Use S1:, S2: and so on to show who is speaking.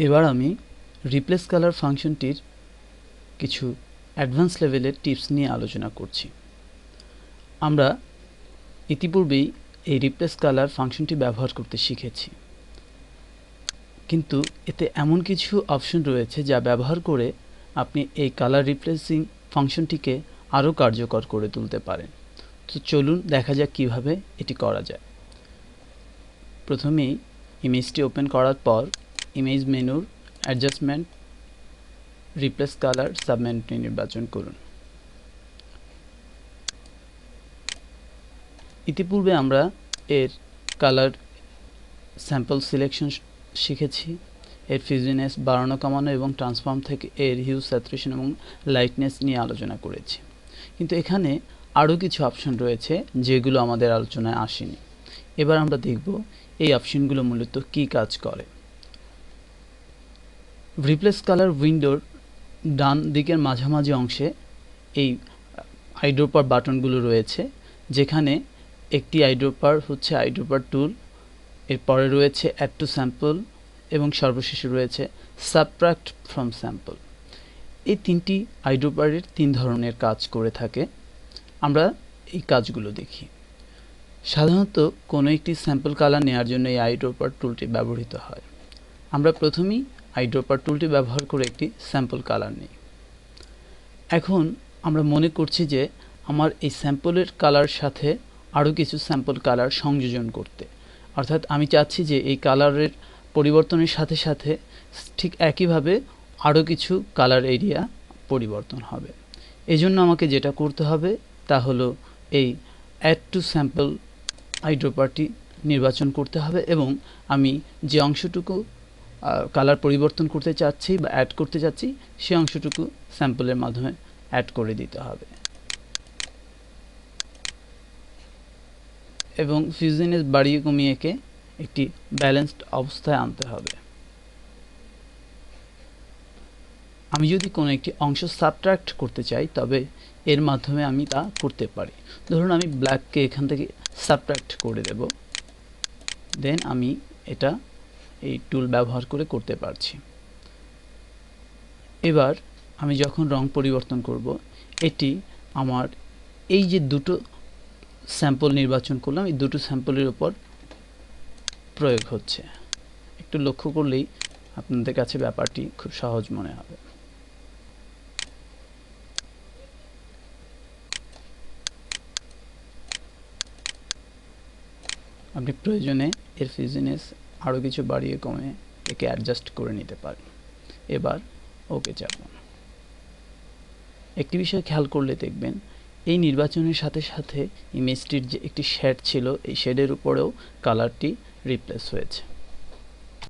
S1: এবার আমি replace colour ফাংশনটির কিছু অ্যাডভান্স লেভেলের টিপস নিয়ে আলোচনা করছি। আমরা ইতিপূর্বেই এই রিপ্লেস কালার ফাংশনটি ব্যবহার করতে শিখেছি, কিন্তু এতে এমন কিছু অপশন রয়েছে যা ব্যবহার করে আপনি এই কালার রিপ্লেসিং ফাংশনটিকে আরও কার্যকর করে তুলতে পারেন। তো চলুন দেখা যাক কিভাবে এটি করা যায়। প্রথমেই ইমেজটি ওপেন করার পর ইমেজ মেনুর অ্যাডজাস্টমেন্ট রিপ্লেস কালার সাবমেনুটি নির্বাচন করুন। ইতিপূর্বে আমরা এর কালার স্যাম্পল সিলেকশন শিখেছি, এর ফিজিনেস বাড়ানো কমানো এবং ট্রান্সফর্ম থেকে এর হিউ স্যাচুরেশন এবং লাইটনেস নিয়ে আলোচনা করেছি, কিন্তু এখানে আরও কিছু অপশন রয়েছে যেগুলো আমাদের আলোচনায় আসেনি। এবার আমরা দেখব এই অপশনগুলো মূলত কী কাজ করে। রিপ্লেস কালার উইন্ডোর ডান দিকের মাঝামাঝি অংশে এই আইড্রপার বাটনগুলো রয়েছে, যেখানে একটি আইড্রপার হচ্ছে আইড্রপার টুল, এরপরে রয়েছে অ্যাড টু স্যাম্পল এবং সর্বশেষে রয়েছে সাবট্রাক্ট ফ্রম স্যাম্পল। এই তিনটি আইড্রপারের তিন ধরনের কাজ করে থাকে। আমরা এই কাজগুলো দেখি। সাধারণত কোনো একটি স্যাম্পল কালার নেওয়ার জন্য এই আইড্রপার টুলটি ব্যবহৃত হয়। আমরা প্রথমেই আইড্রপার টুলটি ব্যবহার করে একটি স্যাম্পল কালার নিই। এখন আমরা মনে করছি যে আমার এই স্যাম্পলের কালার সাথে আরও কিছু স্যাম্পল কালার সংযোজন করতে, অর্থাৎ আমি চাচ্ছি যে এই কালারের পরিবর্তনের সাথে সাথে ঠিক একইভাবে আরও কিছু কালার এরিয়া পরিবর্তন হবে। এজন্য আমাকে যেটা করতে হবে তা হলো এই অ্যাড টু স্যাম্পল আইড্রপারটি নির্বাচন করতে হবে এবং আমি যে অংশটুকু কালার পরিবর্তন করতে চাচ্ছি বা অ্যাড করতে চাচ্ছি সেই অংশটুকু স্যাম্পলের মাধ্যমে অ্যাড করে দিতে হবে এবং ফিজিনেস বাড়িয়ে কমিয়ে একে একটি ব্যালেন্সড অবস্থায় আনতে হবে। আমি যদি কোনো একটি অংশ সাবট্রাক্ট করতে চাই তবে এর মাধ্যমে আমি তা করতে পারি। ধরুন আমি ব্ল্যাককে এখান থেকে সাবট্রাক্ট করে দেব, দেন আমি এটা এই টুল ব্যবহার করে করতে পারছি। এবার আমি যখন রং পরিবর্তন করব, এটি আমার এই যে দুটো স্যাম্পল নির্বাচন করলাম এই দুটো স্যাম্পলের উপর প্রয়োগ হচ্ছে। একটু লক্ষ্য করলেই আপনাদের কাছে ব্যাপারটি খুব সহজ মনে হবে। আপনি প্রয়োজনে এর ফিজিনেস আরও কিছু বাড়িয়ে কমে একে অ্যাডজাস্ট করে নিতে পারেন। এবার ওকে চাপুন। একটি বিষয় খেয়াল করলে দেখবেন এই নির্বাচনের সাথে সাথে ইমেজটির যে একটি শেড ছিল এই শেডের উপরেও কালারটি রিপ্লেস হয়েছে।